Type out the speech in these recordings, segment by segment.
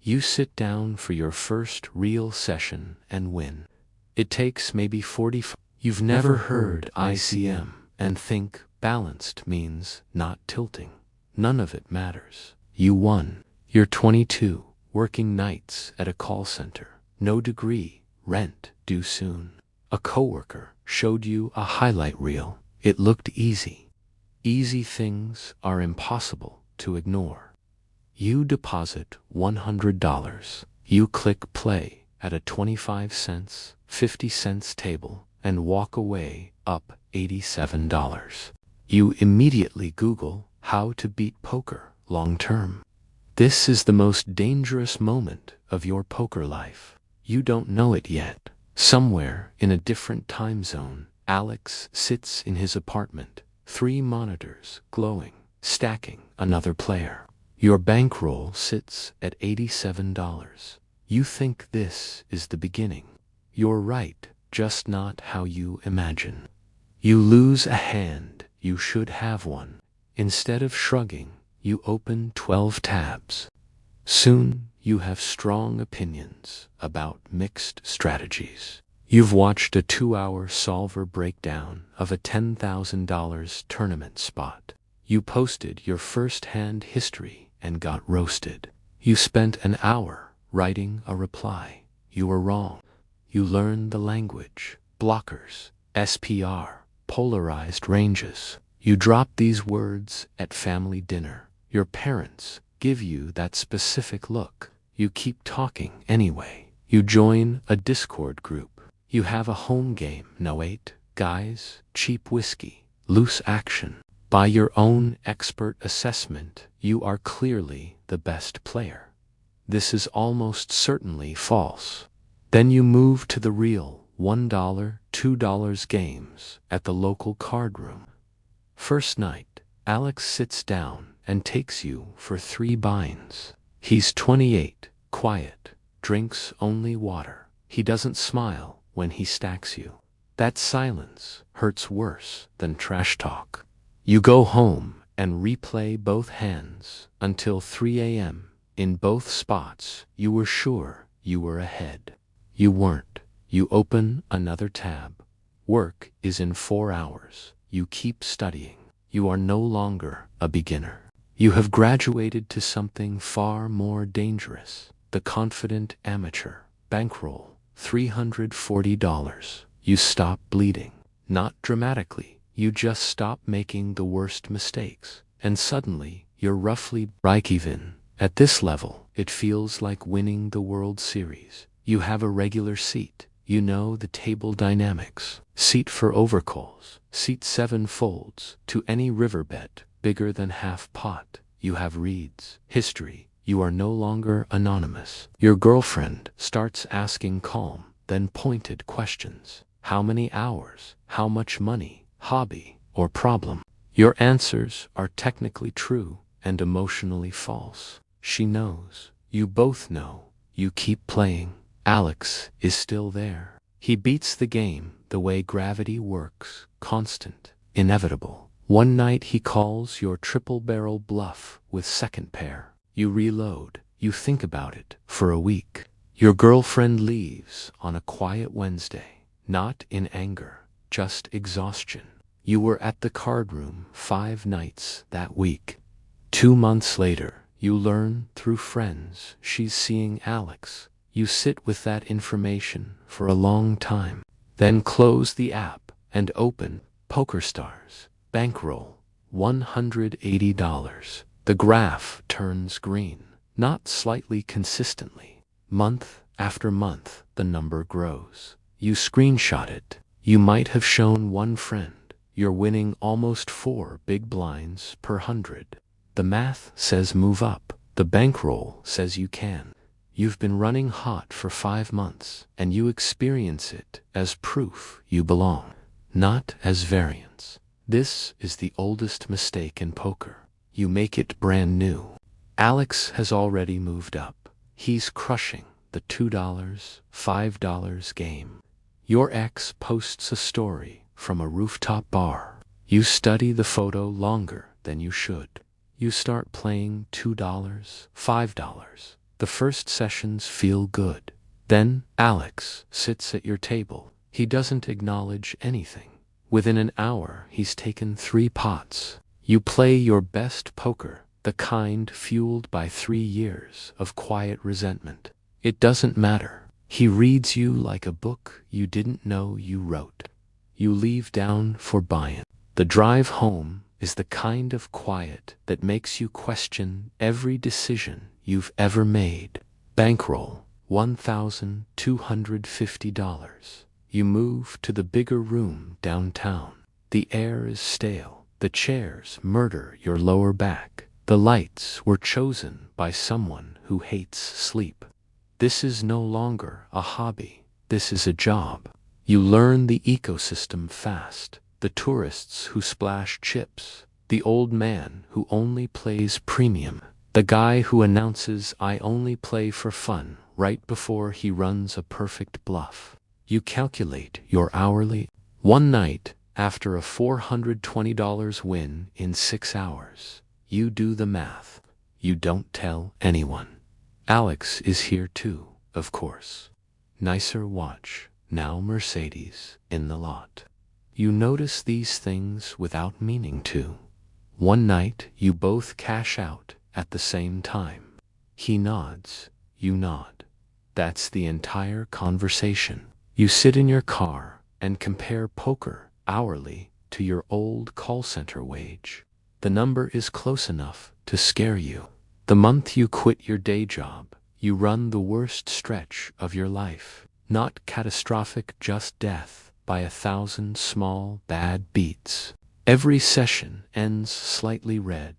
You sit down for your first real session and win. It takes maybe 45. You've never heard ICM and think balanced means not tilting. None of it matters. You won. You're 22, working nights at a call center. No degree, rent due soon. A coworker showed you a highlight reel. It looked easy. Easy things are impossible to ignore. You deposit $100. You click play at a 25 cents, 50 cents table and walk away up $87. You immediately Google how to beat poker long term. This is the most dangerous moment of your poker life. You don't know it yet. Somewhere in a different time zone, Alex sits in his apartment, 3 monitors glowing, stacking another player. Your bankroll sits at $87. You think this is the beginning. You're right, just not how you imagine. You lose a hand, you should have one. Instead of shrugging, you open 12 tabs. Soon, you have strong opinions about mixed strategies. You've watched a 2-hour solver breakdown of a $10,000 tournament spot. You posted your first-hand history and got roasted. You spent an hour writing a reply. You were wrong. You learned the language, blockers, SPR, polarized ranges. You drop these words at family dinner. Your parents give you that specific look. You keep talking anyway. You join a Discord group. You have a home game. No wait, guys, cheap whiskey, loose action. By your own expert assessment, you are clearly the best player. This is almost certainly false. Then you move to the real $1, $2 games at the local card room. First night, Alex sits down and takes you for 3 binds. He's 28, quiet, drinks only water. He doesn't smile when he stacks you. That silence hurts worse than trash talk. You go home and replay both hands until 3 a.m. In both spots, you were sure you were ahead. You weren't. You open another tab. Work is in 4 hours. You keep studying. You are no longer a beginner. You have graduated to something far more dangerous. The confident amateur. Bankroll, $340. You stop bleeding. Not dramatically. You just stop making the worst mistakes. And suddenly, you're roughly break-even. At this level, it feels like winning the World Series. You have a regular seat. You know the table dynamics. Seat for overcalls. Seat 7 folds to any river bet bigger than half pot. You have reads. History. You are no longer anonymous. Your girlfriend starts asking calm, then pointed questions. How many hours? How much money? Hobby or problem? Your answers are technically true and emotionally false. She knows. You both know. You keep playing. Alex is still there. He beats the game the way gravity works, constant, inevitable. One night he calls your triple-barrel bluff with second pair. You reload. You think about it for a week. Your girlfriend leaves on a quiet Wednesday, not in anger, just exhaustion. You were at the card room 5 nights that week. 2 months later, you learn through friends she's seeing Alex. You sit with that information for a long time, then close the app and open PokerStars. Bankroll, $180. The graph turns green, not slightly consistently. Month after month, the number grows. You screenshot it. You might have shown one friend. You're winning almost 4 big blinds per 100. The math says move up. The bankroll says you can. You've been running hot for 5 months, and you experience it as proof you belong, not as variance. This is the oldest mistake in poker. You make it brand new. Alex has already moved up. He's crushing the $2, $5 game. Your ex posts a story from a rooftop bar. You study the photo longer than you should. You start playing $2, $5, The first sessions feel good. Then Alex sits at your table. He doesn't acknowledge anything. Within an hour, he's taken 3 pots. You play your best poker, the kind fueled by 3 years of quiet resentment. It doesn't matter. He reads you like a book you didn't know you wrote. You leave down for buy-in. The drive home is the kind of quiet that makes you question every decision you've ever made. Bankroll, $1,250. You move to the bigger room downtown. The air is stale. The chairs murder your lower back. The lights were chosen by someone who hates sleep. This is no longer a hobby. This is a job. You learn the ecosystem fast. The tourists who splash chips. The old man who only plays premium. The guy who announces "I only play for fun" right before he runs a perfect bluff. You calculate your hourly. One night, after a $420 win in 6 hours, you do the math. You don't tell anyone. Alex is here too, of course. Nicer watch, now Mercedes, in the lot. You notice these things without meaning to. One night, you both cash out at the same time. He nods, you nod. That's the entire conversation. You sit in your car and compare poker hourly to your old call center wage. The number is close enough to scare you. The month you quit your day job, you run the worst stretch of your life. Not catastrophic, just death by 1,000 small, bad beats. Every session ends slightly red.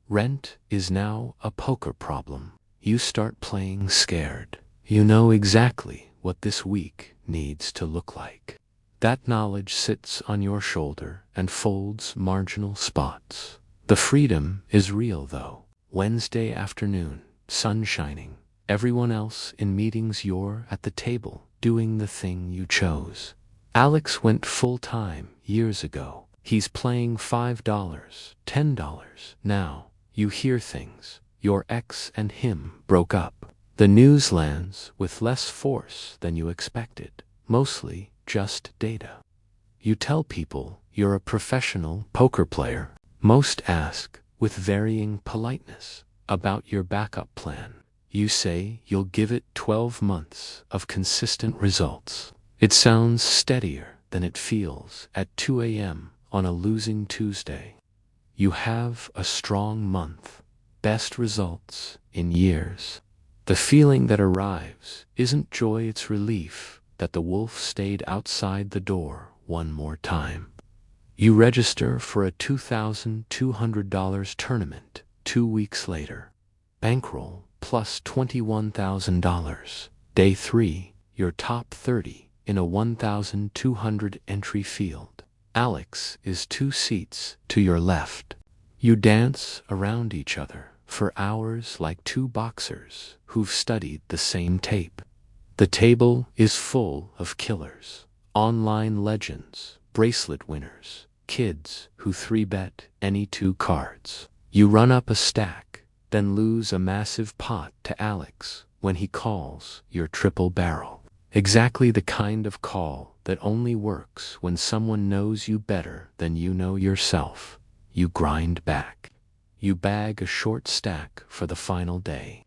Rent is now a poker problem. You start playing scared. You know exactly what this week needs to look like. That knowledge sits on your shoulder and folds marginal spots. The freedom is real though. Wednesday afternoon, sun shining. Everyone else in meetings, you're at the table, doing the thing you chose. Alex went full-time years ago. He's playing $5, $10 now. You hear things. Your ex and him broke up. The news lands with less force than you expected. Mostly just data. You tell people you're a professional poker player. Most ask, with varying politeness, about your backup plan. You say you'll give it 12 months of consistent results. It sounds steadier than it feels at 2 a.m. on a losing Tuesday. You have a strong month. Best results in years. The feeling that arrives isn't joy, it's relief that the wolf stayed outside the door one more time. You register for a $2,200 tournament 2 weeks later. Bankroll plus $21,000. Day 3, your top 30 in a 1,200 entry field. Alex is 2 seats to your left. You dance around each other for hours like 2 boxers who've studied the same tape. The table is full of killers, online legends, bracelet winners, kids who 3-bet any 2 cards. You run up a stack, then lose a massive pot to Alex when he calls your triple barrel. Exactly the kind of call that only works when someone knows you better than you know yourself. You grind back. You bag a short stack for the final day.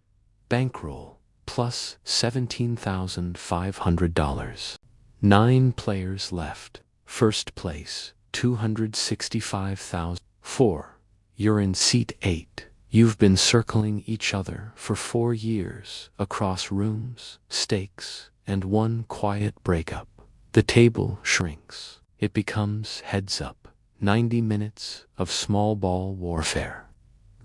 Bankroll plus $17,500. 9 players left. First place, $265,000. 4. You're in seat 8. You've been circling each other for 4 years across rooms, stakes, and one quiet breakup. The table shrinks. It becomes heads up. 90 minutes of small ball warfare.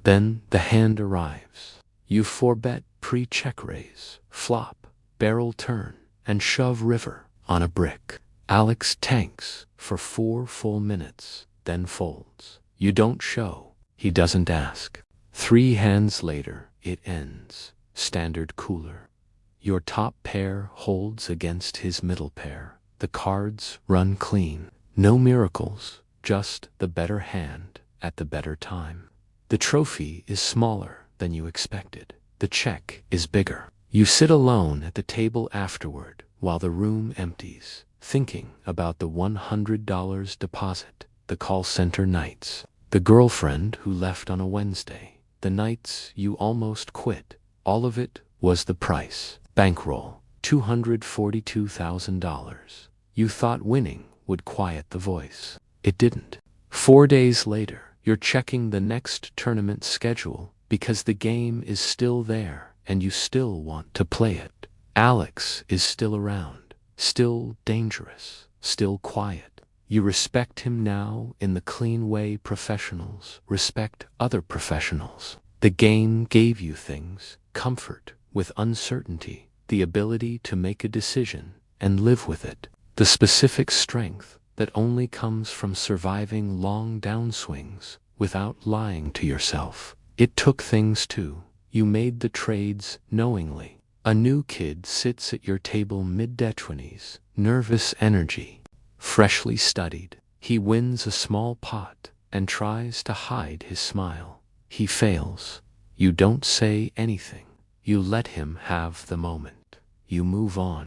Then the hand arrives. You 4-bet pre-check raise, flop, barrel turn, and shove river on a brick. Alex tanks for 4 full minutes, then folds. You don't show. He doesn't ask. 3 hands later, it ends. Standard cooler. Your top pair holds against his middle pair. The cards run clean. No miracles, just the better hand at the better time. The trophy is smaller than you expected. the check is bigger. You sit alone at the table afterward while the room empties, thinking about the $100 deposit, the call center nights, the girlfriend who left on a Wednesday, the nights you almost quit. All of it was the price. Bankroll, $242,000. You thought winning would quiet the voice. It didn't. 4 days later, you're checking the next tournament schedule because the game is still there and you still want to play it. Alex is still around, still dangerous, still quiet. You respect him now in the clean way professionals respect other professionals. The game gave you things: comfort with uncertainty, the ability to make a decision and live with it, the specific strength that only comes from surviving long downswings without lying to yourself. It took things too. You made the trades knowingly. A new kid sits at your table mid-20s, nervous energy, freshly studied. He wins a small pot and tries to hide his smile. He fails. You don't say anything. You let him have the moment. You move on.